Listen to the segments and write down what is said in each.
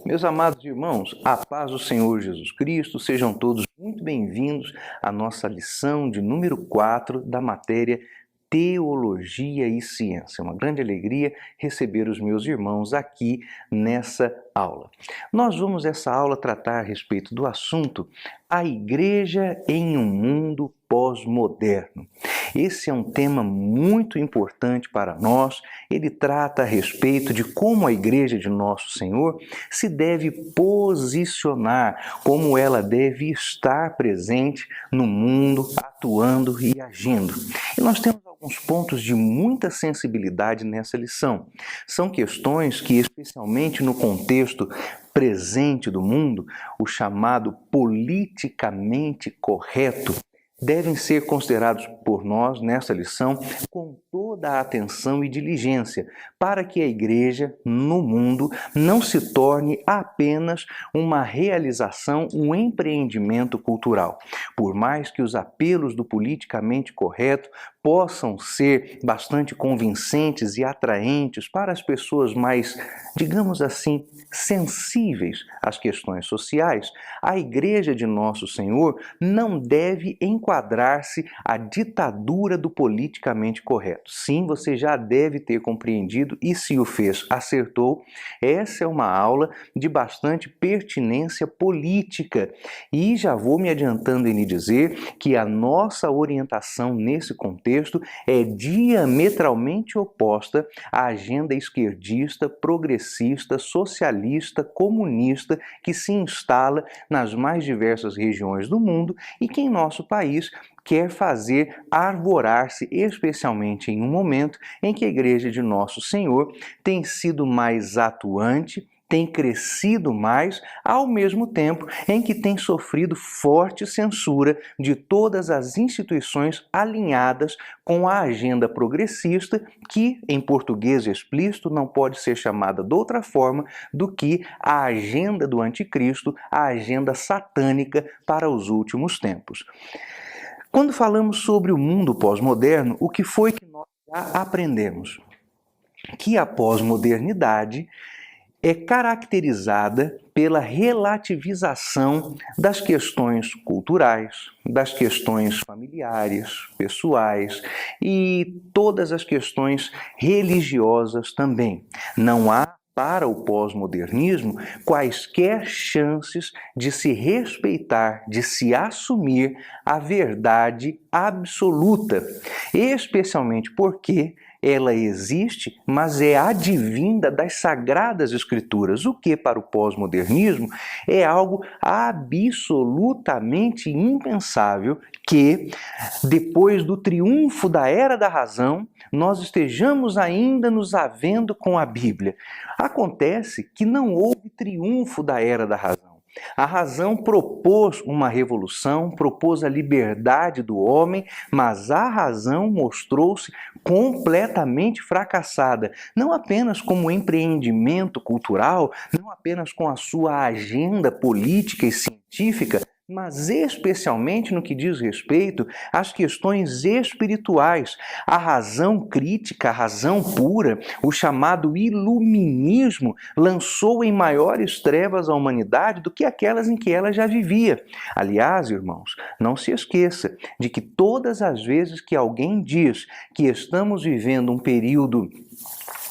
Meus amados irmãos, a paz do Senhor Jesus Cristo, sejam todos muito bem-vindos à nossa lição de número 4 da matéria Teologia e Ciência. É uma grande alegria receber os meus irmãos aqui nessa aula. Nós vamos essa aula tratar a respeito do assunto a Igreja em um mundo pós-moderno. Esse é um tema muito importante para nós. Ele trata a respeito de como a Igreja de Nosso Senhor se deve posicionar, como ela deve estar presente no mundo, atuando e agindo. E nós temos alguns pontos de muita sensibilidade nessa lição. São questões que, especialmente no contexto presente do mundo, o chamado politicamente correto, devem ser considerados por nós nessa lição com toda a atenção e diligência, para que a Igreja no mundo não se torne apenas uma realização, um empreendimento cultural. Por mais que os apelos do politicamente correto possam ser bastante convincentes e atraentes para as pessoas mais, digamos assim, sensíveis às questões sociais, a Igreja de Nosso Senhor não deve enquadrar-se à ditadura do politicamente correto. Sim, você já deve ter compreendido e se o fez, acertou. Essa é uma aula de bastante pertinência política e já vou me adiantando em lhe dizer que a nossa orientação nesse contexto é diametralmente oposta à agenda esquerdista, progressista, socialista, comunista que se instala nas mais diversas regiões do mundo e que em nosso país quer fazer arvorar-se, especialmente em um momento em que a Igreja de Nosso Senhor tem sido mais atuante, tem crescido mais, ao mesmo tempo em que tem sofrido forte censura de todas as instituições alinhadas com a agenda progressista, que, em português explícito, não pode ser chamada de outra forma do que a agenda do anticristo, a agenda satânica para os últimos tempos. Quando falamos sobre o mundo pós-moderno, o que foi que nós já aprendemos? Que a pós-modernidade é caracterizada pela relativização das questões culturais, das questões familiares, pessoais e todas as questões religiosas também. Não há para o pós-modernismo quaisquer chances de se respeitar, de se assumir a verdade absoluta, especialmente porque ela existe, mas é advinda das Sagradas Escrituras, o que para o pós-modernismo é algo absolutamente impensável que, depois do triunfo da Era da Razão, nós estejamos ainda nos havendo com a Bíblia. Acontece que não houve triunfo da Era da Razão. A razão propôs uma revolução, propôs a liberdade do homem, mas a razão mostrou-se completamente fracassada, não apenas como empreendimento cultural, não apenas com a sua agenda política e científica, mas especialmente no que diz respeito às questões espirituais. A razão crítica, a razão pura, o chamado iluminismo, lançou em maiores trevas a humanidade do que aquelas em que ela já vivia. Aliás, irmãos, não se esqueça de que todas as vezes que alguém diz que estamos vivendo um período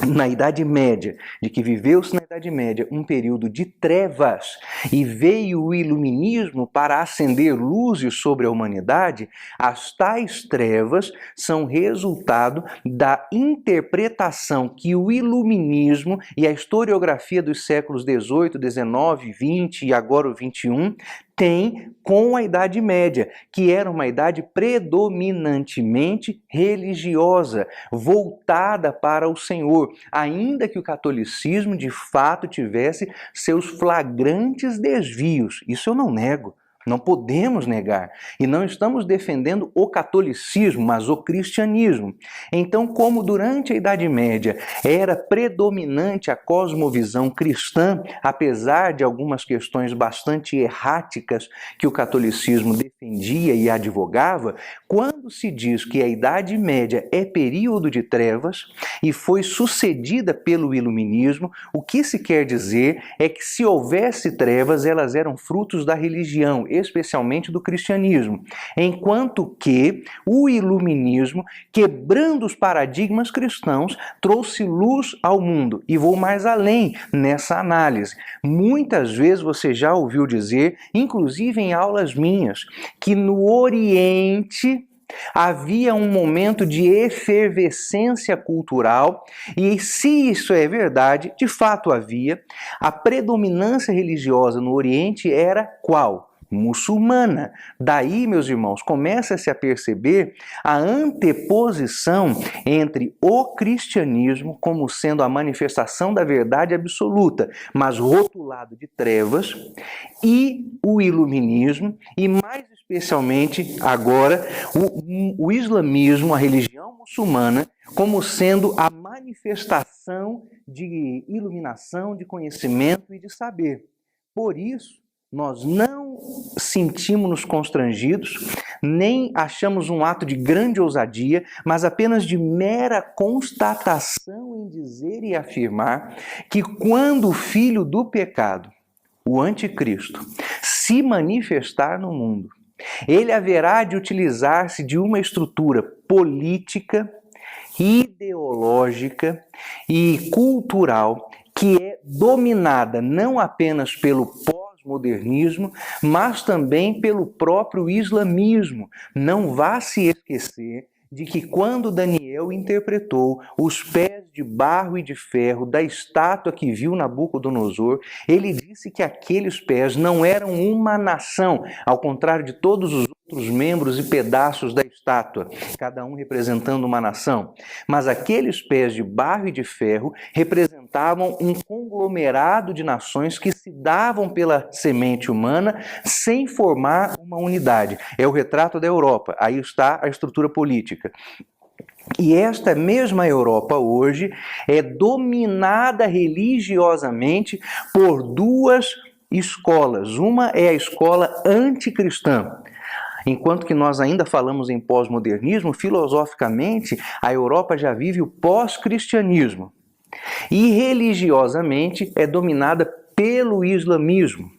na Idade Média, de que viveu-se na Idade Média um período de trevas e veio o iluminismo para acender luzes sobre a humanidade, as tais trevas são resultado da interpretação que o iluminismo e a historiografia dos séculos XVIII, XIX, XX e agora o XXI tem com a Idade Média, que era uma idade predominantemente religiosa, voltada para o Senhor, ainda que o catolicismo de fato tivesse seus flagrantes desvios. Isso eu não nego. Não podemos negar. E não estamos defendendo o catolicismo, mas o cristianismo. Então, como durante a Idade Média era predominante a cosmovisão cristã, apesar de algumas questões bastante erráticas que o catolicismo defendia, defendia e advogava, quando se diz que a Idade Média é período de trevas e foi sucedida pelo Iluminismo, o que se quer dizer é que se houvesse trevas, elas eram frutos da religião, especialmente do cristianismo, enquanto que o Iluminismo, quebrando os paradigmas cristãos, trouxe luz ao mundo. E vou mais além nessa análise. Muitas vezes você já ouviu dizer, inclusive em aulas minhas, que no Oriente havia um momento de efervescência cultural, e se isso é verdade, de fato havia. A predominância religiosa no Oriente era qual? Muçulmana. Daí, meus irmãos, começa-se a perceber a anteposição entre o cristianismo como sendo a manifestação da verdade absoluta, mas rotulado de trevas, e o iluminismo, e mais especialmente agora o islamismo, a religião muçulmana, como sendo a manifestação de iluminação, de conhecimento e de saber. Por isso, nós não sentimos-nos constrangidos, nem achamos um ato de grande ousadia, mas apenas de mera constatação em dizer e afirmar que quando o filho do pecado, o anticristo, se manifestar no mundo, ele haverá de utilizar-se de uma estrutura política, ideológica e cultural que é dominada não apenas pelo pós-modernismo, mas também pelo próprio islamismo. Não vá se esquecer de que quando Daniel interpretou os pés de barro e de ferro da estátua que viu Nabucodonosor, ele disse que aqueles pés não eram uma nação, ao contrário de todos os outros membros e pedaços da estátua, cada um representando uma nação. Mas aqueles pés de barro e de ferro representavam um conglomerado de nações que se davam pela semente humana sem formar uma unidade. É o retrato da Europa, aí está a estrutura política. E esta mesma Europa hoje é dominada religiosamente por duas escolas. Uma é a escola anticristã. Enquanto que nós ainda falamos em pós-modernismo, filosoficamente a Europa já vive o pós-cristianismo. E religiosamente é dominada pelo islamismo.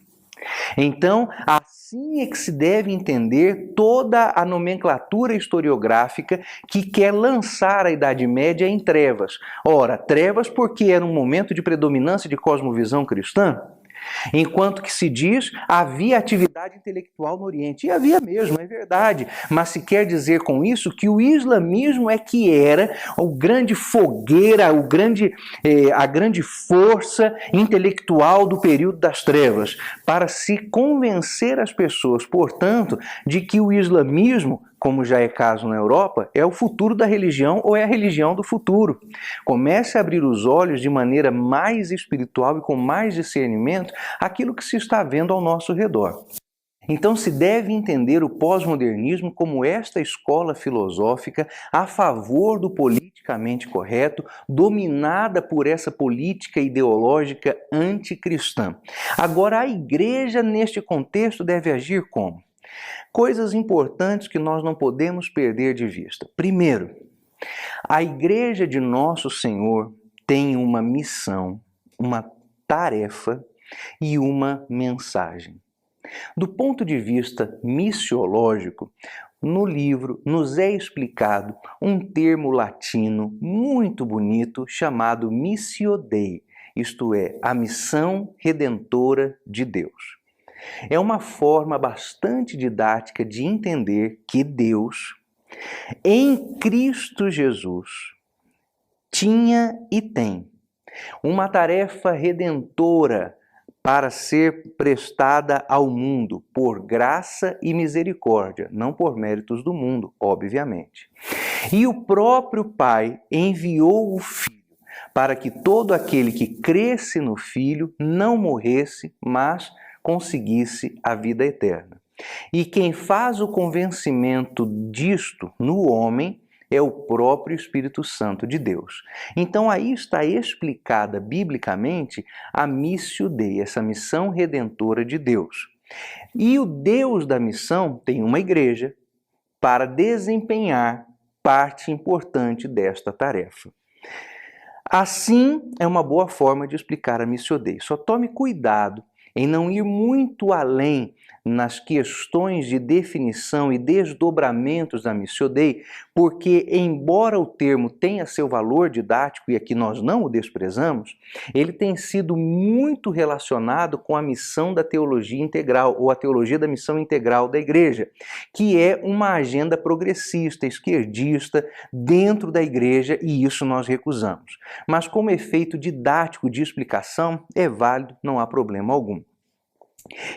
Então, assim é que se deve entender toda a nomenclatura historiográfica que quer lançar a Idade Média em trevas. Ora, trevas porque era um momento de predominância de cosmovisão cristã, enquanto que se diz havia atividade intelectual no Oriente. E havia mesmo, é verdade. Mas se quer dizer com isso que o islamismo é que era o grande fogueira, a grande força intelectual do período das trevas, para se convencer as pessoas, portanto, de que o islamismo, como já é caso na Europa, é o futuro da religião ou é a religião do futuro. Comece a abrir os olhos de maneira mais espiritual e com mais discernimento aquilo que se está vendo ao nosso redor. Então se deve entender o pós-modernismo como esta escola filosófica a favor do politicamente correto, dominada por essa política ideológica anticristã. Agora, a igreja neste contexto deve agir como? Coisas importantes que nós não podemos perder de vista. Primeiro, a Igreja de Nosso Senhor tem uma missão, uma tarefa e uma mensagem. Do ponto de vista missiológico, no livro nos é explicado um termo latino muito bonito chamado Missio Dei, isto é, a missão redentora de Deus. É uma forma bastante didática de entender que Deus, em Cristo Jesus, tinha e tem uma tarefa redentora para ser prestada ao mundo por graça e misericórdia, não por méritos do mundo, obviamente. E o próprio Pai enviou o Filho para que todo aquele que cresce no Filho não morresse, mas conseguisse a vida eterna. E quem faz o convencimento disto no homem é o próprio Espírito Santo de Deus. Então aí está explicada biblicamente a Missio Dei, essa missão redentora de Deus. E o Deus da missão tem uma igreja para desempenhar parte importante desta tarefa. Assim, é uma boa forma de explicar a Missio Dei. Só tome cuidado em não ir muito além nas questões de definição e desdobramentos da Missio Dei, porque, embora o termo tenha seu valor didático, e aqui nós não o desprezamos, ele tem sido muito relacionado com a missão da teologia integral, ou a teologia da missão integral da Igreja, que é uma agenda progressista, esquerdista, dentro da Igreja, e isso nós recusamos. Mas como efeito didático de explicação, é válido, não há problema algum.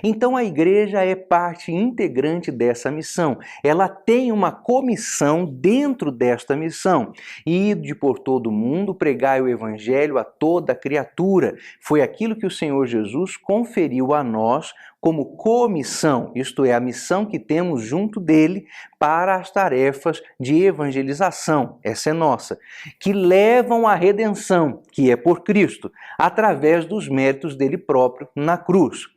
Então a igreja é parte integrante dessa missão. Ela tem uma comissão dentro desta missão. Ide por todo o mundo, pregai o evangelho a toda criatura. Foi aquilo que o Senhor Jesus conferiu a nós como comissão, isto é, a missão que temos junto dele para as tarefas de evangelização, essa é nossa, que levam à redenção, que é por Cristo, através dos méritos dele próprio na cruz.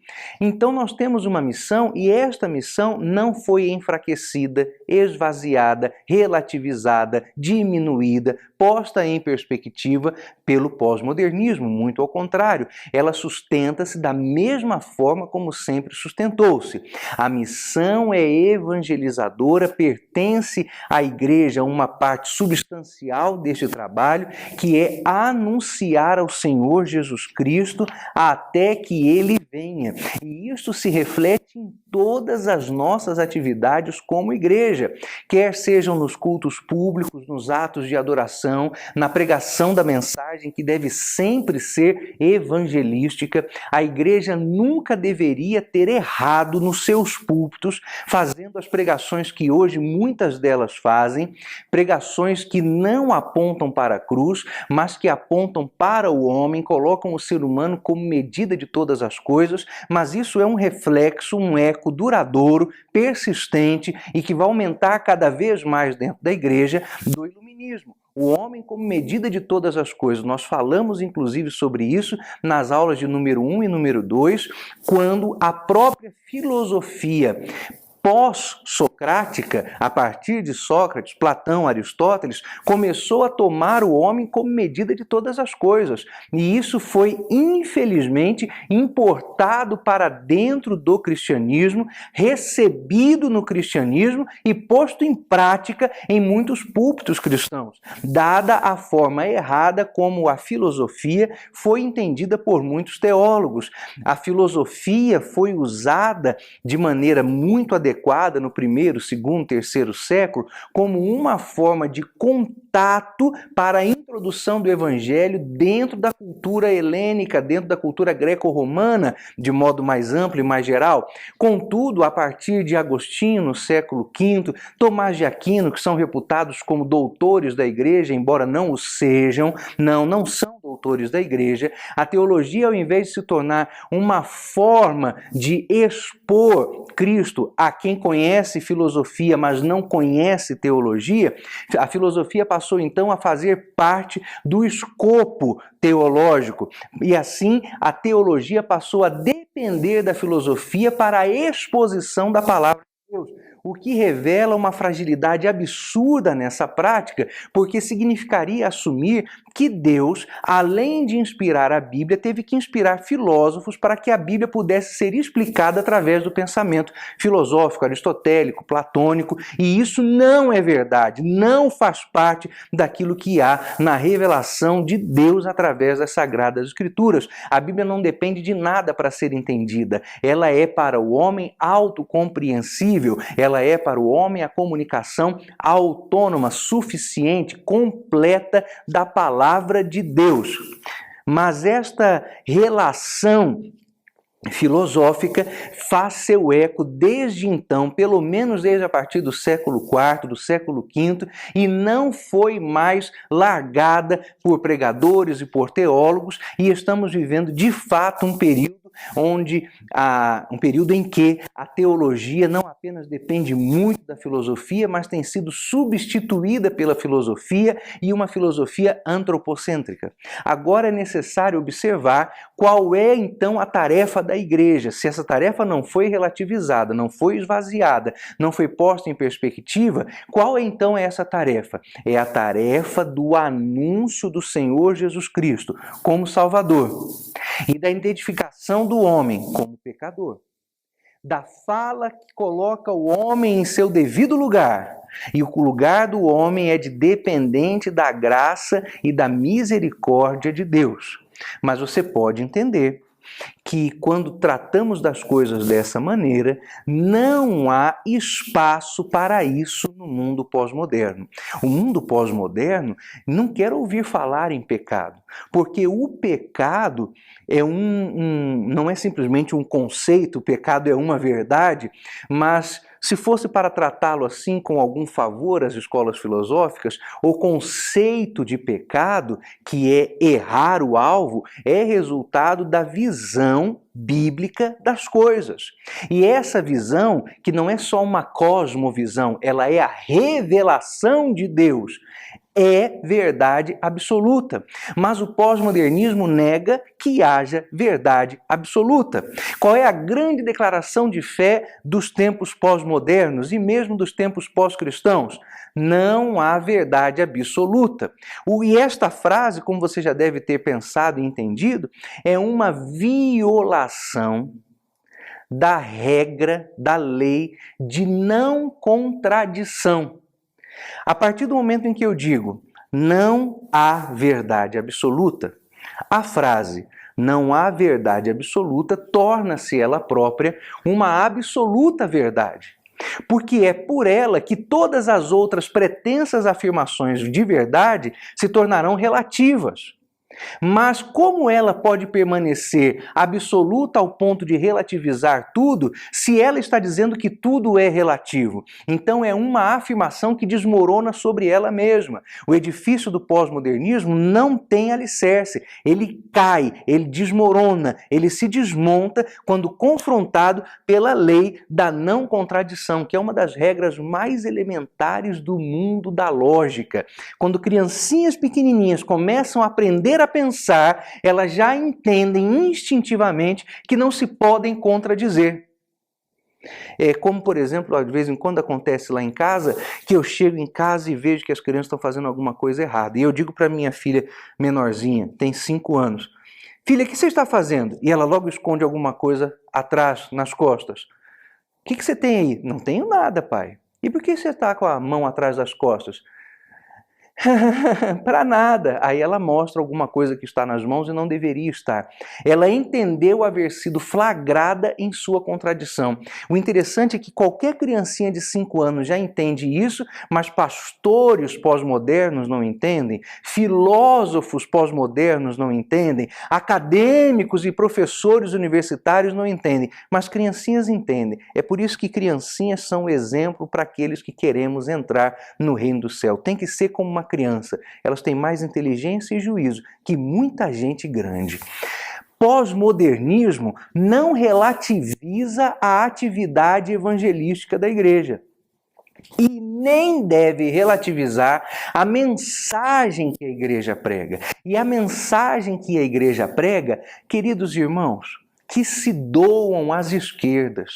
Então nós temos uma missão e esta missão não foi enfraquecida, esvaziada, relativizada, diminuída, posta em perspectiva pelo pós-modernismo, muito ao contrário, ela sustenta-se da mesma forma como sempre sustentou-se. A missão é evangelizadora, pertence à igreja uma parte substancial deste trabalho, que é anunciar ao Senhor Jesus Cristo até que ele venha. E isso se reflete em todas as nossas atividades como igreja, quer sejam nos cultos públicos, nos atos de adoração, na pregação da mensagem, que deve sempre ser evangelística. A igreja nunca deveria ter errado nos seus púlpitos, fazendo as pregações que hoje muitas delas fazem, pregações que não apontam para a cruz, mas que apontam para o homem, colocam o ser humano como medida de todas as coisas, mas isso é um reflexo, um eco duradouro, persistente e que vai aumentar cada vez mais dentro da igreja do iluminismo. O homem como medida de todas as coisas. Nós falamos inclusive sobre isso nas aulas de número 1 e número 2, quando a própria filosofia pós-socrática, a partir de Sócrates, Platão, Aristóteles, começou a tomar o homem como medida de todas as coisas. E isso foi, infelizmente, importado para dentro do cristianismo, recebido no cristianismo e posto em prática em muitos púlpitos cristãos, dada a forma errada como a filosofia foi entendida por muitos teólogos. A filosofia foi usada de maneira muito adequada no primeiro, segundo, terceiro século como uma forma de contato para a introdução do evangelho dentro da cultura helênica, dentro da cultura greco-romana, de modo mais amplo e mais geral. Contudo, a partir de Agostinho, no século V, Tomás de Aquino, que são reputados como doutores da igreja, embora não o sejam, não são doutores da igreja, a teologia, ao invés de se tornar uma forma de expor Cristo a quem conhece filosofia, mas não conhece teologia, a filosofia passou então a fazer parte do escopo teológico. E assim a teologia passou a depender da filosofia para a exposição da palavra de Deus. O que revela uma fragilidade absurda nessa prática, porque significaria assumir que Deus, além de inspirar a Bíblia, teve que inspirar filósofos para que a Bíblia pudesse ser explicada através do pensamento filosófico, aristotélico, platônico, e isso não é verdade, não faz parte daquilo que há na revelação de Deus através das Sagradas Escrituras. A Bíblia não depende de nada para ser entendida, ela é para o homem autocompreensível, ela é para o homem a comunicação autônoma, suficiente, completa da palavra de Deus. Mas esta relação filosófica faz seu eco desde então, pelo menos desde a partir do século IV, do século V, e não foi mais largada por pregadores e por teólogos, e estamos vivendo de fato um período onde um período em que a teologia não apenas depende muito da filosofia, mas tem sido substituída pela filosofia e uma filosofia antropocêntrica. Agora é necessário observar qual é então a tarefa da igreja. Se essa tarefa não foi relativizada, não foi esvaziada, não foi posta em perspectiva, qual é então essa tarefa? É a tarefa do anúncio do Senhor Jesus Cristo como Salvador e da identificação do homem como pecador, da fala que coloca o homem em seu devido lugar. E o lugar do homem é de dependente da graça e da misericórdia de Deus. Mas você pode entender que quando tratamos das coisas dessa maneira, não há espaço para isso no mundo pós-moderno. O mundo pós-moderno não quer ouvir falar em pecado, porque o pecado é não é simplesmente um conceito, o pecado é uma verdade, mas se fosse para tratá-lo assim com algum favor às escolas filosóficas, o conceito de pecado, que é errar o alvo, é resultado da visão bíblica das coisas. E essa visão, que não é só uma cosmovisão, ela é a revelação de Deus, é verdade absoluta. Mas o pós-modernismo nega que haja verdade absoluta. Qual é a grande declaração de fé dos tempos pós-modernos e mesmo dos tempos pós-cristãos? Não há verdade absoluta. E esta frase, como você já deve ter pensado e entendido, é uma violação da regra, da lei de não contradição. A partir do momento em que eu digo não há verdade absoluta, a frase não há verdade absoluta torna-se ela própria uma absoluta verdade. Porque é por ela que todas as outras pretensas afirmações de verdade se tornarão relativas. Mas como ela pode permanecer absoluta ao ponto de relativizar tudo, se ela está dizendo que tudo é relativo? Então é uma afirmação que desmorona sobre ela mesma. O edifício do pós-modernismo não tem alicerce, ele cai, ele desmorona, ele se desmonta quando confrontado pela lei da não contradição, que é uma das regras mais elementares do mundo da lógica. Quando criancinhas pequenininhas começam a aprender a pensar, elas já entendem instintivamente que não se podem contradizer. É como, por exemplo, de vez em quando acontece lá em casa, que eu chego em casa e vejo que as crianças estão fazendo alguma coisa errada. E eu digo para minha filha menorzinha, tem 5 anos, filha, o que você está fazendo? E ela logo esconde alguma coisa atrás, nas costas. O que você tem aí? Não tenho nada, pai. E por que você está com a mão atrás das costas? Para nada. Aí ela mostra alguma coisa que está nas mãos e não deveria estar. Ela entendeu haver sido flagrada em sua contradição. O interessante é que qualquer criancinha de 5 anos já entende isso, mas pastores pós-modernos não entendem, filósofos pós-modernos não entendem, acadêmicos e professores universitários não entendem, mas criancinhas entendem. É por isso que criancinhas são exemplo para aqueles que queremos entrar no reino do céu. Tem que ser como uma criança. Elas têm mais inteligência e juízo que muita gente grande. Pós-modernismo não relativiza a atividade evangelística da igreja. E nem deve relativizar a mensagem que a igreja prega. E a mensagem que a igreja prega, queridos irmãos, que se doam às esquerdas,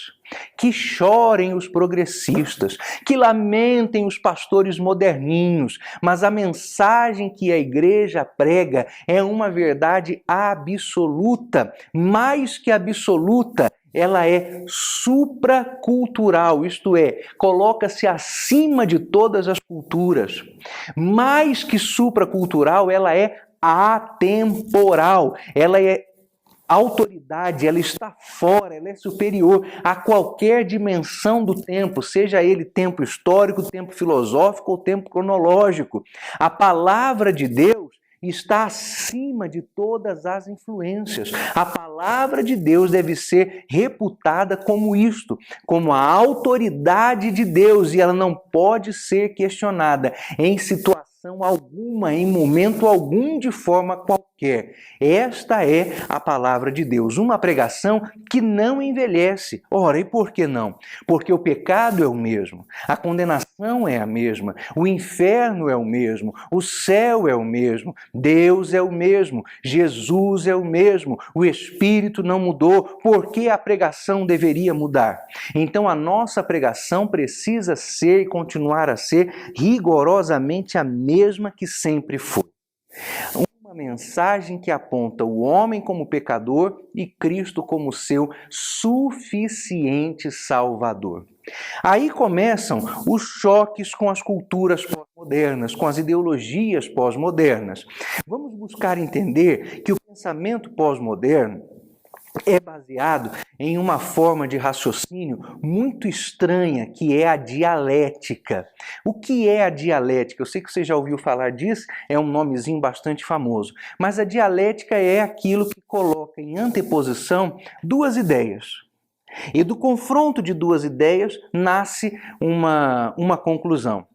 que chorem os progressistas, que lamentem os pastores moderninhos, mas a mensagem que a igreja prega é uma verdade absoluta, mais que absoluta, ela é supracultural, isto é, coloca-se acima de todas as culturas. Mais que supracultural, ela é atemporal, ela é autoridade, ela está fora, ela é superior a qualquer dimensão do tempo, seja ele tempo histórico, tempo filosófico ou tempo cronológico. A palavra de Deus está acima de todas as influências. A palavra de Deus deve ser reputada como isto, como a autoridade de Deus, e ela não pode ser questionada em situação pregação alguma, em momento algum, de forma qualquer. Esta é a palavra de Deus, uma pregação que não envelhece. Ora, e por que não? Porque o pecado é o mesmo, a condenação é a mesma, o inferno é o mesmo, o céu é o mesmo, Deus é o mesmo, Jesus é o mesmo, o Espírito não mudou. Por que a pregação deveria mudar? Então a nossa pregação precisa ser e continuar a ser rigorosamente a mesma que sempre foi. Uma mensagem que aponta o homem como pecador e Cristo como seu suficiente Salvador. Aí começam os choques com as culturas pós-modernas, com as ideologias pós-modernas. Vamos buscar entender que o pensamento pós-moderno é baseado em uma forma de raciocínio muito estranha, que é a dialética. O que é a dialética? Eu sei que você já ouviu falar disso, é um nomezinho bastante famoso. Mas a dialética é aquilo que coloca em anteposição duas ideias. E do confronto de duas ideias nasce uma conclusão.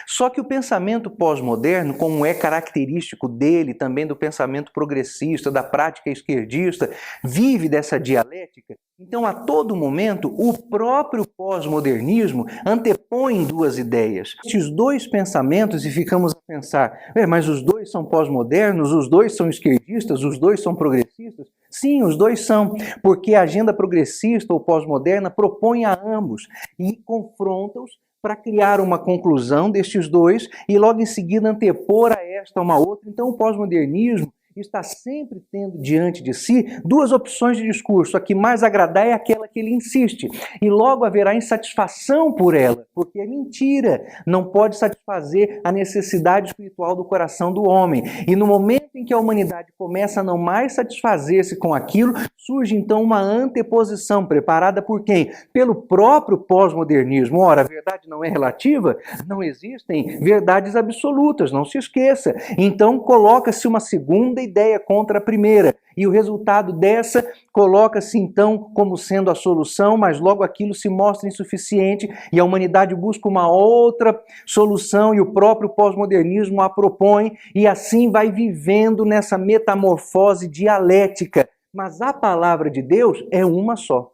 Só que o pensamento pós-moderno, como é característico dele, também do pensamento progressista, da prática esquerdista, vive dessa dialética. Então, a todo momento, o próprio pós-modernismo antepõe duas ideias. Estes dois pensamentos, e ficamos a pensar, mas os dois são pós-modernos, os dois são esquerdistas, os dois são progressistas? Sim, os dois são, porque a agenda progressista ou pós-moderna propõe a ambos e confronta-os para criar uma conclusão destes dois e logo em seguida antepor a esta uma outra. Então o pós-modernismo está sempre tendo diante de si duas opções de discurso. A que mais agradar é aquela que ele insiste. E logo haverá insatisfação por ela, porque é mentira. Não pode satisfazer a necessidade espiritual do coração do homem. E no momento em que a humanidade começa a não mais satisfazer-se com aquilo, surge então uma anteposição preparada por quem? Pelo próprio pós-modernismo. Ora, a verdade não é relativa? Não existem verdades absolutas, não se esqueça. Então coloca-se uma segunda ideia contra a primeira. E o resultado dessa coloca-se então como sendo a solução, mas logo aquilo se mostra insuficiente e a humanidade busca uma outra solução e o próprio pós-modernismo a propõe e assim vai vivendo nessa metamorfose dialética. Mas a palavra de Deus é uma só.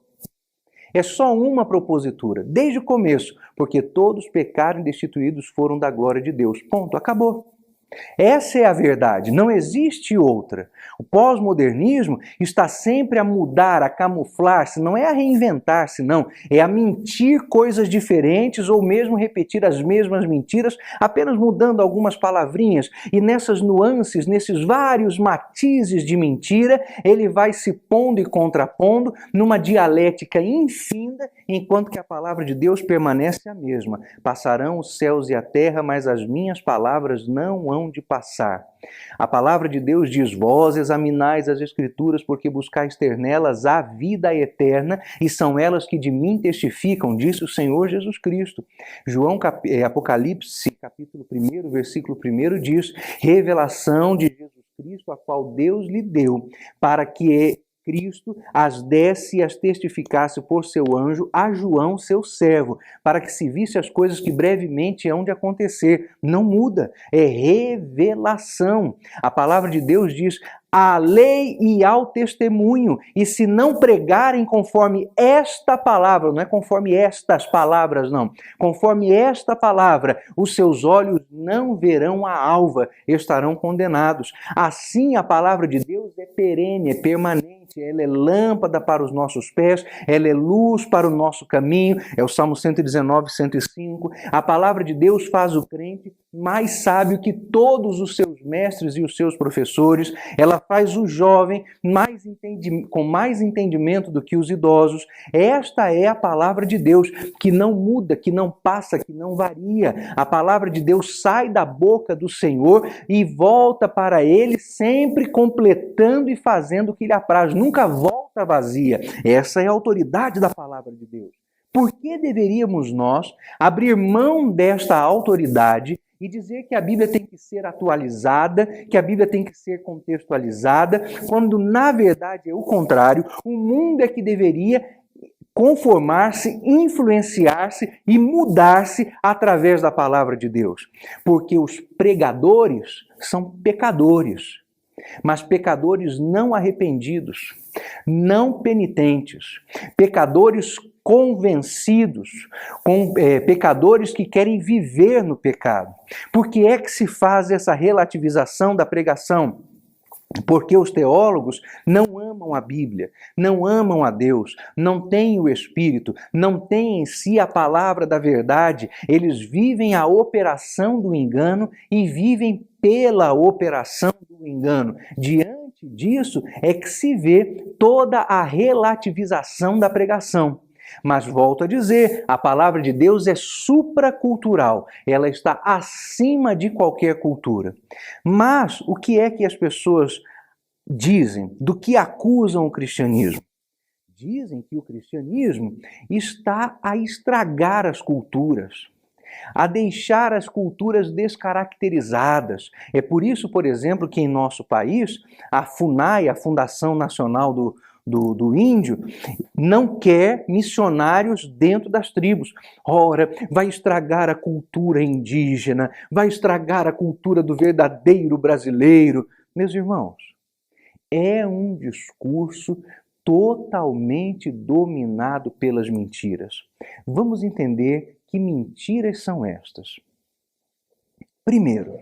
É só uma propositura, desde o começo, porque todos pecaram e destituídos foram da glória de Deus. Ponto, acabou. Essa é a verdade, não existe outra. O pós-modernismo está sempre a mudar, a camuflar-se, não é a reinventar-se, não. É a mentir coisas diferentes ou mesmo repetir as mesmas mentiras, apenas mudando algumas palavrinhas. E nessas nuances, nesses vários matizes de mentira, ele vai se pondo e contrapondo numa dialética infinda, enquanto que a palavra de Deus permanece a mesma. Passarão os céus e a terra, mas as minhas palavras não hão de passar. A palavra de Deus diz: vós examinais as Escrituras, porque buscais ter nelas a vida eterna, e são elas que de mim testificam, disse o Senhor Jesus Cristo. Apocalipse, capítulo 1, versículo 1 diz: revelação de Jesus Cristo, a qual Deus lhe deu, para que Cristo as desse e as testificasse por seu anjo a João, seu servo, para que se visse as coisas que brevemente hão de acontecer. Não muda, é revelação. A palavra de Deus diz: à lei e ao testemunho, e se não pregarem conforme esta palavra, não é conforme estas palavras, não, conforme esta palavra, os seus olhos não verão a alva, estarão condenados. Assim a palavra de Deus é perene, é permanente, ela é lâmpada para os nossos pés, ela é luz para o nosso caminho, é o Salmo 119, 105. A palavra de Deus faz o crente mais sábio que todos os seus mestres e os seus professores, ela faz o jovem com mais entendimento do que os idosos. Esta é a palavra de Deus, que não muda, que não passa, que não varia. A palavra de Deus sai da boca do Senhor e volta para Ele, sempre completando e fazendo o que lhe apraz. Nunca volta vazia. Essa é a autoridade da palavra de Deus. Por que deveríamos nós abrir mão desta autoridade e dizer que a Bíblia tem que ser atualizada, que a Bíblia tem que ser contextualizada, quando na verdade é o contrário? O mundo é que deveria conformar-se, influenciar-se e mudar-se através da palavra de Deus. Porque os pregadores são pecadores, mas pecadores não arrependidos, não penitentes, pecadores convencidos, pecadores que querem viver no pecado. Por que é que se faz essa relativização da pregação? Porque os teólogos não amam a Bíblia, não amam a Deus, não têm o Espírito, não têm em si a palavra da verdade, eles vivem a operação do engano e vivem pela operação do engano. Diante disso é que se vê toda a relativização da pregação. Mas volto a dizer, a palavra de Deus é supracultural, ela está acima de qualquer cultura. Mas o que é que as pessoas dizem, do que acusam o cristianismo? Dizem que o cristianismo está a estragar as culturas, a deixar as culturas descaracterizadas. É por isso, por exemplo, que em nosso país, a FUNAI, a Fundação Nacional do Índio, não quer missionários dentro das tribos. Ora, vai estragar a cultura indígena, vai estragar a cultura do verdadeiro brasileiro. Meus irmãos, é um discurso totalmente dominado pelas mentiras. Vamos entender que mentiras são estas. Primeiro,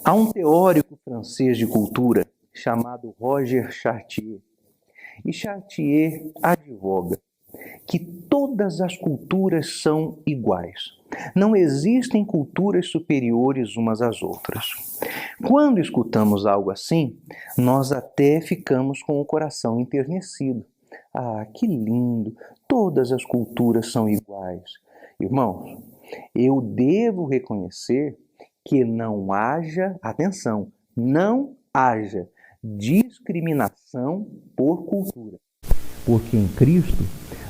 há um teórico francês de cultura chamado Roger Chartier. E Chartier advoga que todas as culturas são iguais. Não existem culturas superiores umas às outras. Quando escutamos algo assim, nós até ficamos com o coração enternecido. Ah, que lindo! Todas as culturas são iguais. Irmãos, eu devo reconhecer que não haja, atenção, não haja discriminação por cultura. Porque em Cristo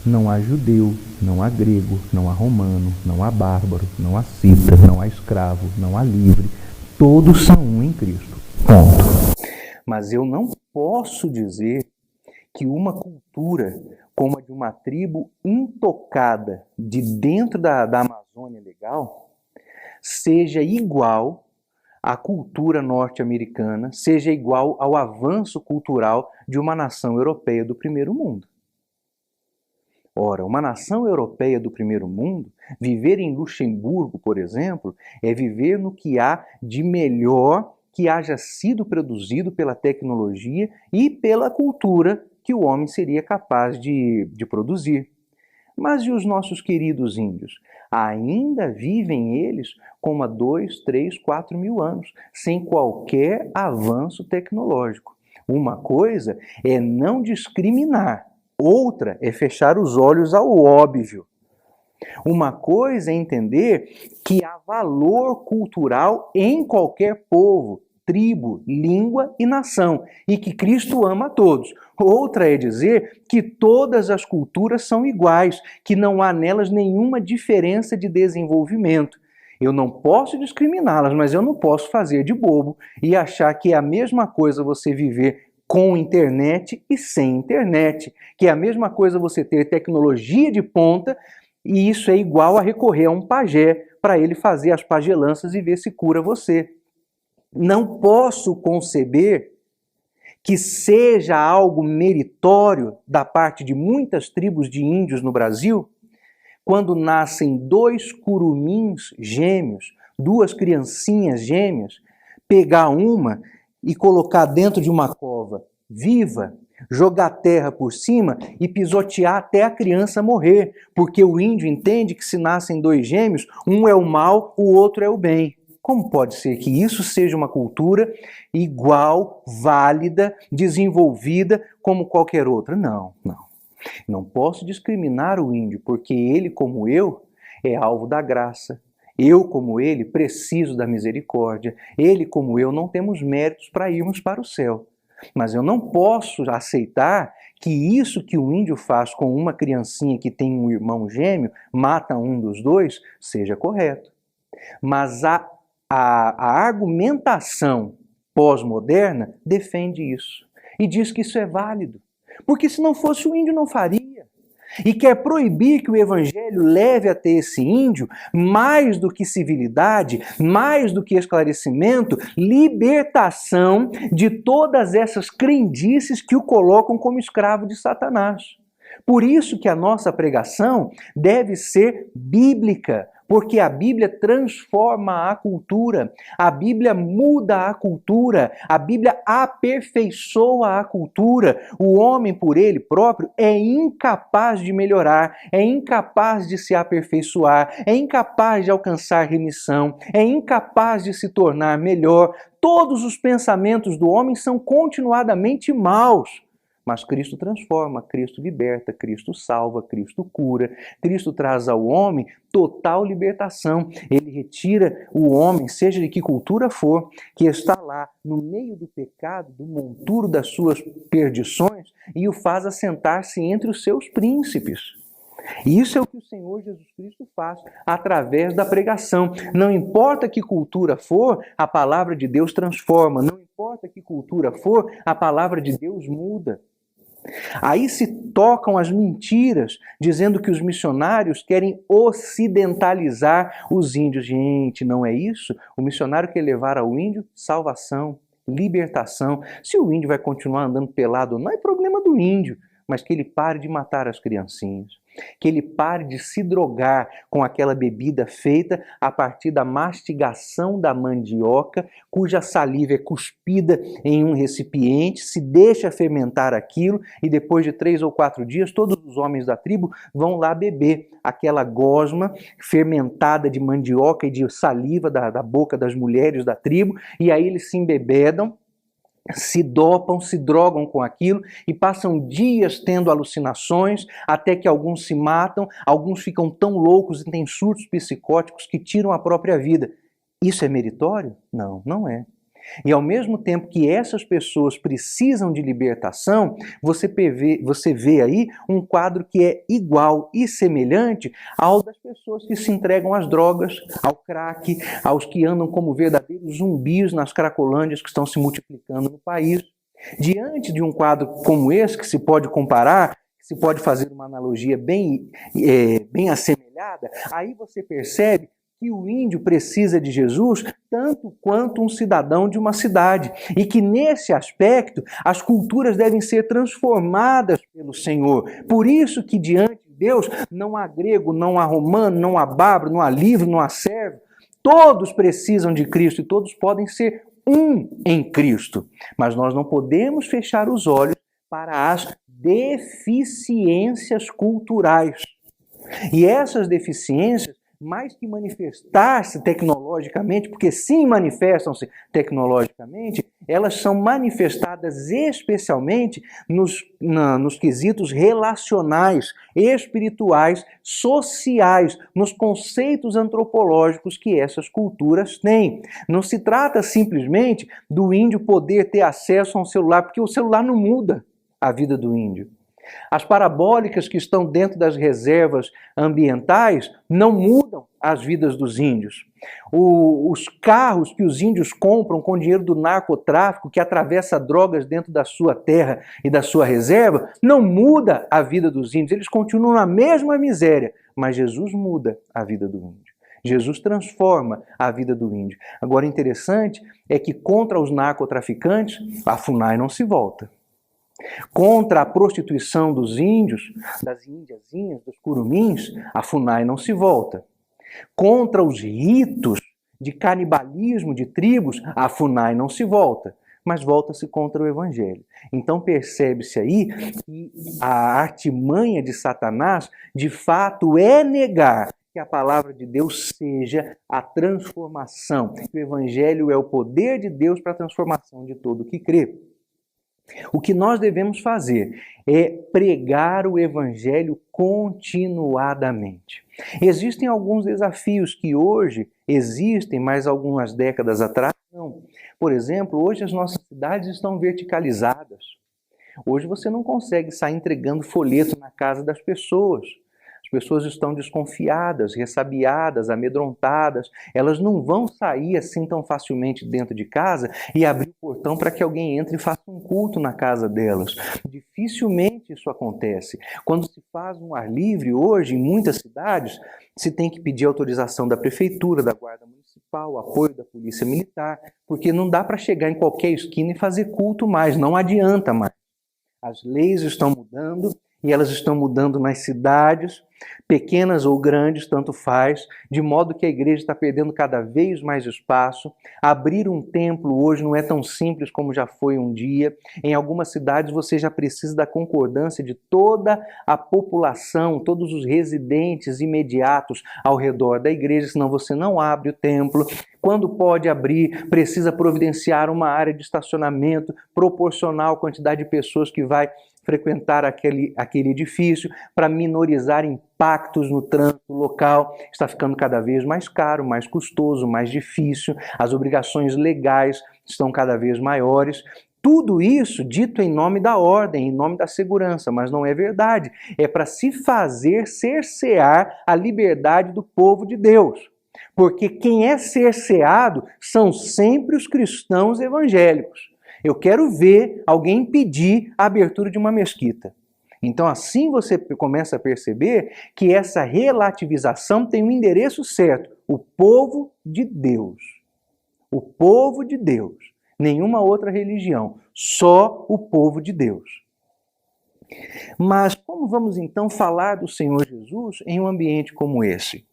não há judeu, não há grego, não há romano, não há bárbaro, não há cita, não há escravo, não há livre. Todos são um em Cristo. Ponto. Mas eu não posso dizer que uma cultura como a de uma tribo intocada de dentro da Amazônia Legal seja igual à cultura norte-americana, seja igual ao avanço cultural de uma nação europeia do primeiro mundo. Ora, uma nação europeia do primeiro mundo, viver em Luxemburgo, por exemplo, é viver no que há de melhor que haja sido produzido pela tecnologia e pela cultura que o homem seria capaz de produzir. Mas e os nossos queridos índios? Ainda vivem eles como há 2, 3, 4 mil anos, sem qualquer avanço tecnológico. Uma coisa é não discriminar, outra é fechar os olhos ao óbvio. Uma coisa é entender que há valor cultural em qualquer povo, tribo, língua e nação, e que Cristo ama a todos. Outra é dizer que todas as culturas são iguais, que não há nelas nenhuma diferença de desenvolvimento. Eu não posso discriminá-las, mas eu não posso fazer de bobo e achar que é a mesma coisa você viver com internet e sem internet, que é a mesma coisa você ter tecnologia de ponta e isso é igual a recorrer a um pajé para ele fazer as pagelanças e ver se cura você. Não posso conceber que seja algo meritório da parte de muitas tribos de índios no Brasil, quando nascem 2 curumins gêmeos, 2 criancinhas gêmeas, pegar uma e colocar dentro de uma cova viva, jogar terra por cima e pisotear até a criança morrer, porque o índio entende que se nascem 2 gêmeos, um é o mal, o outro é o bem. Como pode ser que isso seja uma cultura igual, válida, desenvolvida como qualquer outra? Não, não. Não posso discriminar o índio, porque ele, como eu, é alvo da graça. Eu, como ele, preciso da misericórdia. Ele, como eu, não temos méritos para irmos para o céu. Mas eu não posso aceitar que isso que o índio faz com uma criancinha que tem um irmão gêmeo, mata um dos 2, seja correto. Mas a argumentação pós-moderna defende isso. E diz que isso é válido. Porque se não fosse o índio não faria. e quer proibir que o evangelho leve até esse índio, mais do que civilidade, mais do que esclarecimento, libertação de todas essas crendices que o colocam como escravo de Satanás. Por isso que a nossa pregação deve ser bíblica, porque a Bíblia transforma a cultura, a Bíblia muda a cultura, a Bíblia aperfeiçoa a cultura. O homem, por ele próprio, é incapaz de melhorar, é incapaz de se aperfeiçoar, é incapaz de alcançar remissão, é incapaz de se tornar melhor. Todos os pensamentos do homem são continuadamente maus. Mas Cristo transforma, Cristo liberta, Cristo salva, Cristo cura. Cristo traz ao homem total libertação. Ele retira o homem, seja de que cultura for, que está lá no meio do pecado, do monturo das suas perdições, e o faz assentar-se entre os seus príncipes. E isso é o que o Senhor Jesus Cristo faz através da pregação. Não importa que cultura for, a palavra de Deus transforma. Não importa que cultura for, a palavra de Deus muda. Aí se tocam as mentiras, dizendo que os missionários querem ocidentalizar os índios. Gente, não é isso? O missionário quer levar ao índio salvação, libertação. Se o índio vai continuar andando pelado, não é problema do índio, mas que ele pare de matar as criancinhas. Que ele pare de se drogar com aquela bebida feita a partir da mastigação da mandioca, cuja saliva é cuspida em um recipiente, se deixa fermentar aquilo e depois de 3 ou 4 dias todos os homens da tribo vão lá beber aquela gosma fermentada de mandioca e de saliva da boca das mulheres da tribo, e aí eles se embebedam, se dopam, se drogam com aquilo e passam dias tendo alucinações, até que alguns se matam, alguns ficam tão loucos e têm surtos psicóticos que tiram a própria vida. Isso é meritório? Não, não é. E ao mesmo tempo que essas pessoas precisam de libertação, você vê aí um quadro que é igual e semelhante ao das pessoas que se entregam às drogas, ao crack, aos que andam como verdadeiros zumbis nas cracolândias que estão se multiplicando no país. Diante de um quadro como esse, que se pode comparar, que se pode fazer uma analogia bem assemelhada, aí você percebe que o índio precisa de Jesus tanto quanto um cidadão de uma cidade. E que nesse aspecto as culturas devem ser transformadas pelo Senhor. Por isso que diante de Deus não há grego, não há romano, não há bárbaro, não há livre, não há servo. Todos precisam de Cristo e todos podem ser um em Cristo. Mas nós não podemos fechar os olhos para as deficiências culturais. E essas deficiências, mais que manifestar-se tecnologicamente, porque sim manifestam-se tecnologicamente, elas são manifestadas especialmente nos quesitos relacionais, espirituais, sociais, nos conceitos antropológicos que essas culturas têm. Não se trata simplesmente do índio poder ter acesso a um celular, porque o celular não muda a vida do índio. As parabólicas que estão dentro das reservas ambientais não mudam as vidas dos índios. Os carros que os índios compram com dinheiro do narcotráfico, que atravessa drogas dentro da sua terra e da sua reserva, não muda a vida dos índios. Eles continuam na mesma miséria, mas Jesus muda a vida do índio. Jesus transforma a vida do índio. Agora, interessante é que contra os narcotraficantes, a FUNAI não se volta. Contra a prostituição dos índios, das índiazinhas, dos curumins, a FUNAI não se volta. Contra os ritos de canibalismo de tribos, a FUNAI não se volta, mas volta-se contra o Evangelho. Então percebe-se aí que a artimanha de Satanás, de fato, é negar que a palavra de Deus seja a transformação, que o Evangelho é o poder de Deus para a transformação de todo o que crê. O que nós devemos fazer é pregar o Evangelho continuadamente. Existem alguns desafios que hoje existem, mas algumas décadas atrás não. Por exemplo, hoje as nossas cidades estão verticalizadas. Hoje você não consegue sair entregando folheto na casa das pessoas. As pessoas estão desconfiadas, ressabiadas, amedrontadas. Elas não vão sair assim tão facilmente dentro de casa e abrir o portão para que alguém entre e faça um culto na casa delas. Dificilmente isso acontece. Quando se faz um ar livre hoje, em muitas cidades, se tem que pedir autorização da prefeitura, da guarda municipal, apoio da polícia militar, porque não dá para chegar em qualquer esquina e fazer culto mais, não adianta mais. As leis estão mudando e elas estão mudando nas cidades, pequenas ou grandes, tanto faz, de modo que a igreja está perdendo cada vez mais espaço. Abrir um templo hoje não é tão simples como já foi um dia. Em algumas cidades você já precisa da concordância de toda a população, todos os residentes imediatos ao redor da igreja, senão você não abre o templo. Quando pode abrir, precisa providenciar uma área de estacionamento proporcional à quantidade de pessoas que vai frequentar aquele edifício, para minorizar impactos no trânsito local. Está ficando cada vez mais caro, mais custoso, mais difícil. As obrigações legais estão cada vez maiores. Tudo isso dito em nome da ordem, em nome da segurança, mas não é verdade. É para se fazer cercear a liberdade do povo de Deus. Porque quem é cerceado são sempre os cristãos evangélicos. Eu quero ver alguém pedir a abertura de uma mesquita. Então assim você começa a perceber que essa relativização tem um endereço certo. O povo de Deus. O povo de Deus. Nenhuma outra religião. Só o povo de Deus. Mas como vamos então falar do Senhor Jesus em um ambiente como esse?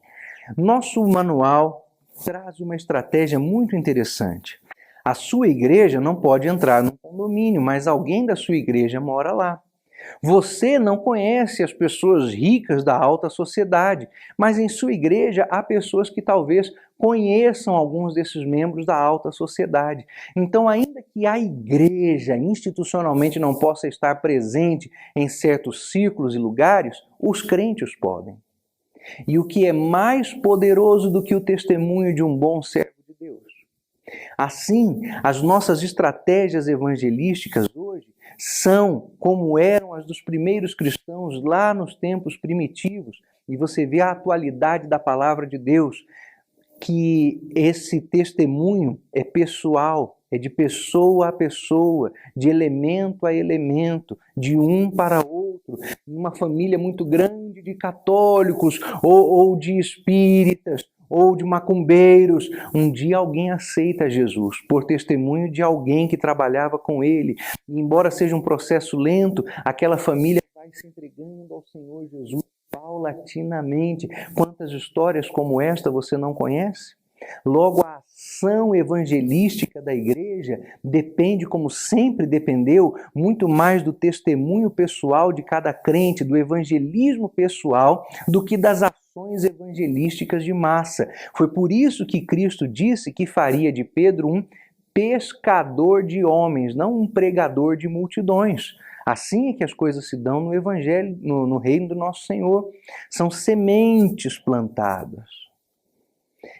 Nosso manual traz uma estratégia muito interessante. A sua igreja não pode entrar no condomínio, mas alguém da sua igreja mora lá. Você não conhece as pessoas ricas da alta sociedade, mas em sua igreja há pessoas que talvez conheçam alguns desses membros da alta sociedade. Então, ainda que a igreja institucionalmente não possa estar presente em certos círculos e lugares, os crentes podem. E o que é mais poderoso do que o testemunho de um bom servo de Deus? Assim, as nossas estratégias evangelísticas hoje são como eram as dos primeiros cristãos lá nos tempos primitivos. E você vê a atualidade da palavra de Deus, que esse testemunho é pessoal, é de pessoa a pessoa, de elemento a elemento, de um para outro, uma família muito grande de católicos ou de espíritas, ou de macumbeiros. Um dia alguém aceita Jesus por testemunho de alguém que trabalhava com ele. E embora seja um processo lento, aquela família vai se entregando ao Senhor Jesus paulatinamente. Quantas histórias como esta você não conhece? Logo, a ação evangelística da igreja depende, como sempre dependeu, muito mais do testemunho pessoal de cada crente, do evangelismo pessoal, do que das ações evangelísticas de massa. Foi por isso que Cristo disse que faria de Pedro um pescador de homens, não um pregador de multidões. Assim é que as coisas se dão no evangelho, no reino do nosso Senhor. São sementes plantadas.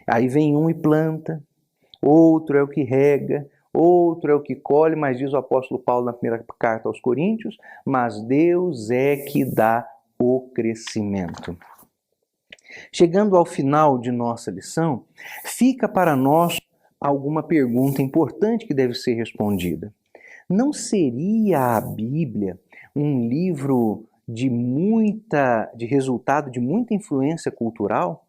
Aí vem um e planta, outro é o que rega, outro é o que colhe, mas diz o apóstolo Paulo na primeira carta aos Coríntios, mas Deus é que dá o crescimento. Chegando ao final de nossa lição, fica para nós alguma pergunta importante que deve ser respondida. Não seria a Bíblia um livro de resultado de muita influência cultural?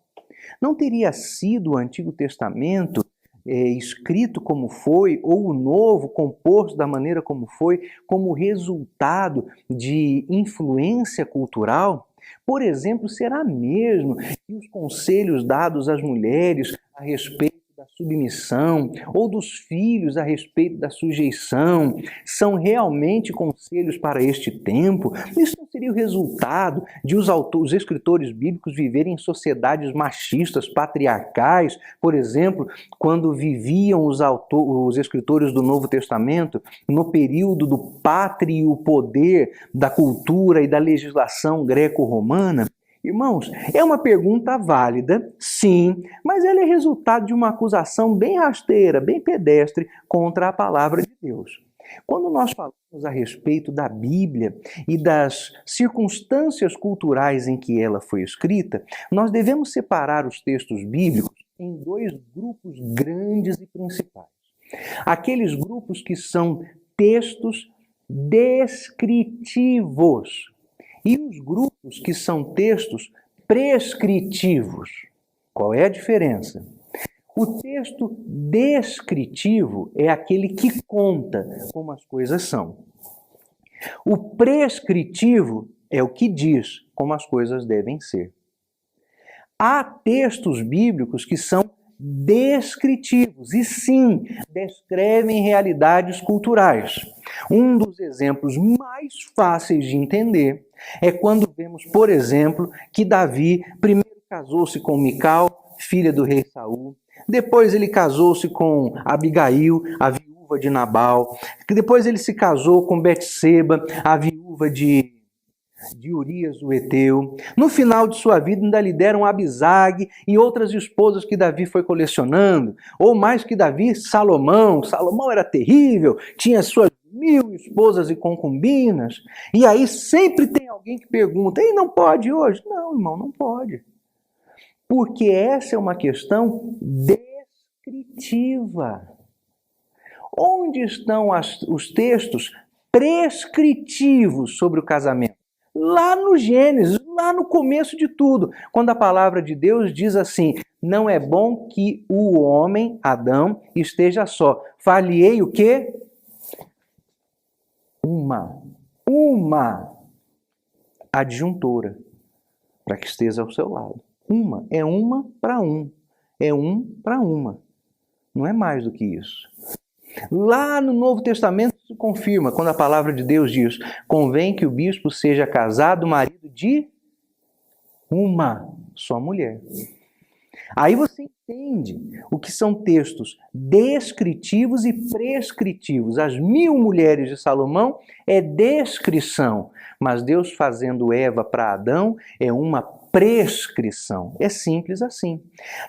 Não teria sido o Antigo Testamento escrito como foi, ou o Novo composto da maneira como foi, como resultado de influência cultural? Por exemplo, será mesmo que os conselhos dados às mulheres a respeito da submissão, ou dos filhos a respeito da sujeição, são realmente conselhos para este tempo? Isso não seria o resultado de os escritores bíblicos viverem em sociedades machistas, patriarcais? Por exemplo, quando viviam os escritores do Novo Testamento no período do pátrio poder da cultura e da legislação greco-romana? Irmãos, é uma pergunta válida, sim, mas ela é resultado de uma acusação bem rasteira, bem pedestre contra a palavra de Deus. Quando nós falamos a respeito da Bíblia e das circunstâncias culturais em que ela foi escrita, nós devemos separar os textos bíblicos em dois grupos grandes e principais. Aqueles grupos que são textos descritivos e os grupos que são textos prescritivos. Qual é a diferença? O texto descritivo é aquele que conta como as coisas são. O prescritivo é o que diz como as coisas devem ser. Há textos bíblicos que são descritivos e sim, descrevem realidades culturais. Um dos exemplos mais fáceis de entender é quando vemos, por exemplo, que Davi primeiro casou-se com Mical, filha do rei Saul. Depois ele casou-se com Abigail, a viúva de Nabal. Depois ele se casou com Betseba, a viúva de Urias o Heteu. No final de sua vida ainda lhe deram Abisag e outras esposas que Davi foi colecionando. Ou mais que Davi, Salomão. Salomão era terrível, tinha suas 1000 esposas e concubinas. E aí sempre tem alguém que pergunta, e não pode hoje? Não, irmão, não pode. Porque essa é uma questão descritiva. Onde estão os textos prescritivos sobre o casamento? Lá no Gênesis, lá no começo de tudo, quando a palavra de Deus diz assim, não é bom que o homem, Adão, esteja só. Far-lhe-ei o quê? Uma adjuntora, para que esteja ao seu lado. É uma para um. É um para uma. Não é mais do que isso. Lá no Novo Testamento se confirma, quando a palavra de Deus diz, convém que o bispo seja casado, marido de uma só mulher. Aí você entende o que são textos descritivos e prescritivos. As 1000 mulheres de Salomão é descrição, mas Deus fazendo Eva para Adão é uma prescrição. É simples assim.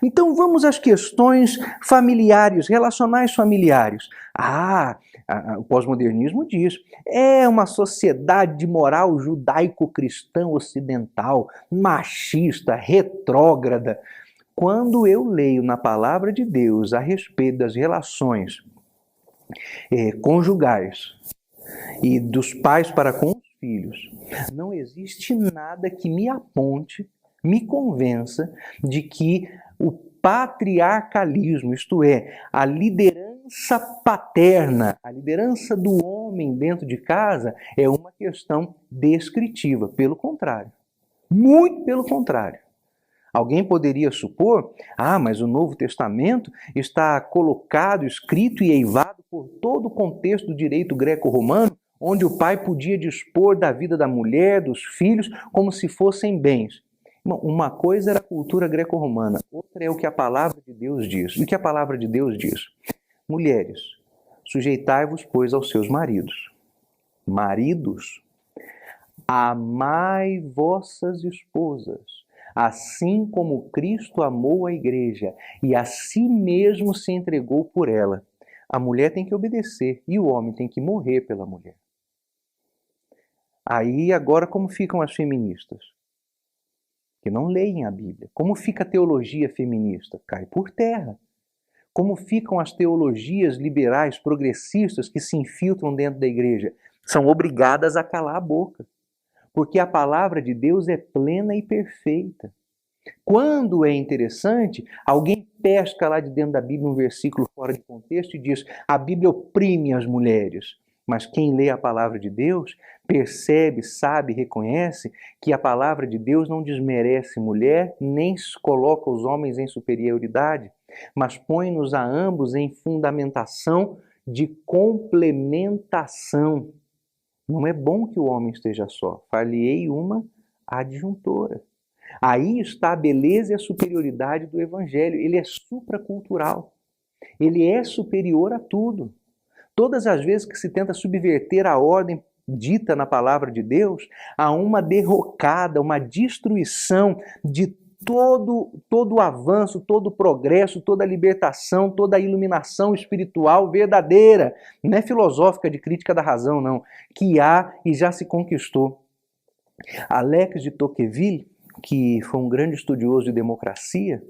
Então vamos às questões familiares, relacionais familiares. O pós-modernismo diz, é uma sociedade de moral judaico-cristã ocidental, machista, retrógrada. Quando eu leio na palavra de Deus a respeito das relações conjugais e dos pais para com os filhos, não existe nada que me aponte, me convença de que o patriarcalismo, isto é, a liderança paterna, a liderança do homem dentro de casa, é uma questão descritiva. Pelo contrário. Muito pelo contrário. Alguém poderia supor, mas o Novo Testamento está colocado, escrito e eivado por todo o contexto do direito greco-romano, onde o pai podia dispor da vida da mulher, dos filhos, como se fossem bens. Uma coisa era a cultura greco-romana, outra é o que a palavra de Deus diz. E o que a palavra de Deus diz? Mulheres, sujeitai-vos, pois, aos seus maridos. Maridos, amai vossas esposas, assim como Cristo amou a igreja e a si mesmo se entregou por ela. A mulher tem que obedecer e o homem tem que morrer pela mulher. Aí agora como ficam as feministas? Que não leem a Bíblia. Como fica a teologia feminista? Cai por terra. Como ficam as teologias liberais, progressistas que se infiltram dentro da igreja? São obrigadas a calar a boca. Porque a palavra de Deus é plena e perfeita. Quando é interessante, alguém pesca lá de dentro da Bíblia um versículo fora de contexto e diz, a Bíblia oprime as mulheres. Mas quem lê a palavra de Deus percebe, sabe, reconhece que a palavra de Deus não desmerece mulher, nem coloca os homens em superioridade, mas põe-nos a ambos em fundamentação de complementação. Não é bom que o homem esteja só. Far-lhe-ei uma adjuntora. Aí está a beleza e a superioridade do Evangelho. Ele é supracultural. Ele é superior a tudo. Todas as vezes que se tenta subverter a ordem dita na palavra de Deus, há uma derrocada, uma destruição de todo o avanço, todo o progresso, toda a libertação, toda a iluminação espiritual verdadeira, não é filosófica de crítica da razão, não, que há e já se conquistou. Alex de Tocqueville, que foi um grande estudioso de democracia,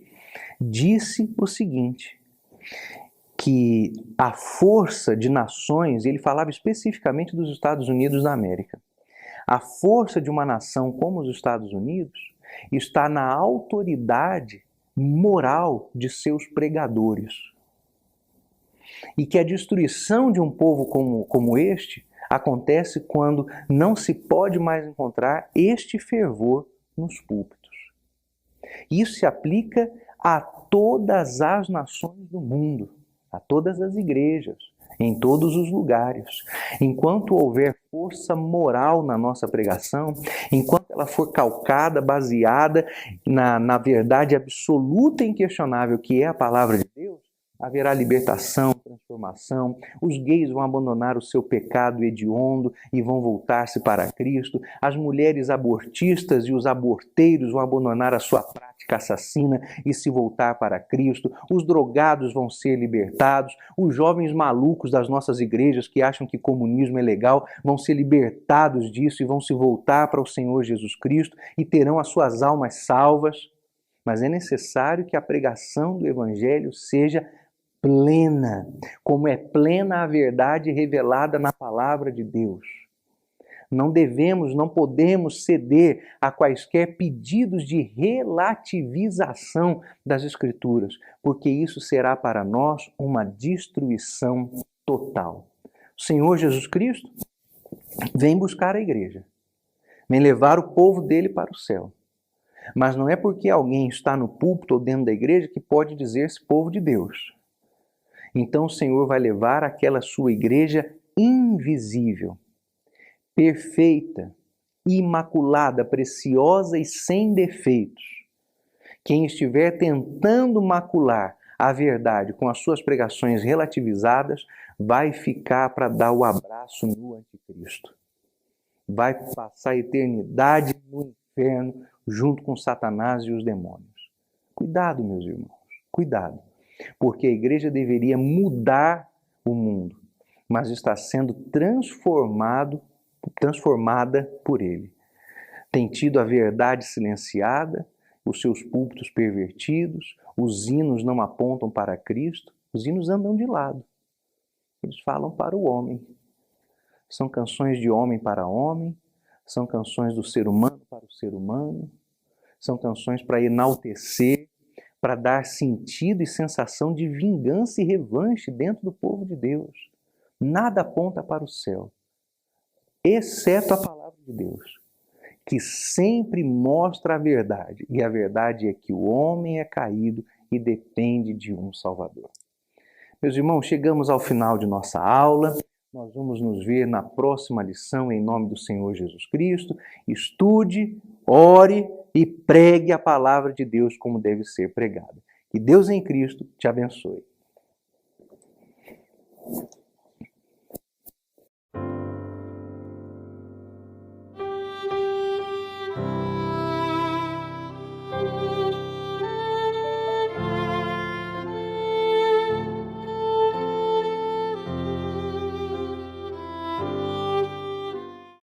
disse o seguinte, que a força de nações, ele falava especificamente dos Estados Unidos da América, a força de uma nação como os Estados Unidos está na autoridade moral de seus pregadores. E que a destruição de um povo como este acontece quando não se pode mais encontrar este fervor nos púlpitos. Isso se aplica a todas as nações do mundo, a todas as igrejas, em todos os lugares. Enquanto houver força moral na nossa pregação, enquanto ela for calcada, baseada na verdade absoluta e inquestionável que é a palavra de Deus, haverá libertação, transformação, os gays vão abandonar o seu pecado hediondo e vão voltar-se para Cristo, as mulheres abortistas e os aborteiros vão abandonar a sua prática assassina e se voltar para Cristo, os drogados vão ser libertados, os jovens malucos das nossas igrejas que acham que comunismo é legal vão ser libertados disso e vão se voltar para o Senhor Jesus Cristo e terão as suas almas salvas. Mas é necessário que a pregação do Evangelho seja plena, como é plena a verdade revelada na palavra de Deus. Não devemos, não podemos ceder a quaisquer pedidos de relativização das Escrituras, porque isso será para nós uma destruição total. O Senhor Jesus Cristo vem buscar a igreja, vem levar o povo dele para o céu. Mas não é porque alguém está no púlpito ou dentro da igreja que pode dizer-se povo de Deus. Então o Senhor vai levar aquela sua igreja invisível, perfeita, imaculada, preciosa e sem defeitos. Quem estiver tentando macular a verdade com as suas pregações relativizadas, vai ficar para dar o abraço no anticristo. Vai passar a eternidade no inferno junto com Satanás e os demônios. Cuidado, meus irmãos, cuidado. Porque a igreja deveria mudar o mundo, mas está sendo transformada por ele. Tem tido a verdade silenciada, os seus púlpitos pervertidos, os hinos não apontam para Cristo, os hinos andam de lado. Eles falam para o homem. São canções de homem para homem, são canções do ser humano para o ser humano, são canções para enaltecer, para dar sentido e sensação de vingança e revanche dentro do povo de Deus. Nada aponta para o céu, exceto a palavra de Deus, que sempre mostra a verdade. E a verdade é que o homem é caído e depende de um Salvador. Meus irmãos, chegamos ao final de nossa aula. Nós vamos nos ver na próxima lição em nome do Senhor Jesus Cristo. Estude, ore e pregue a palavra de Deus como deve ser pregada. Que Deus em Cristo te abençoe.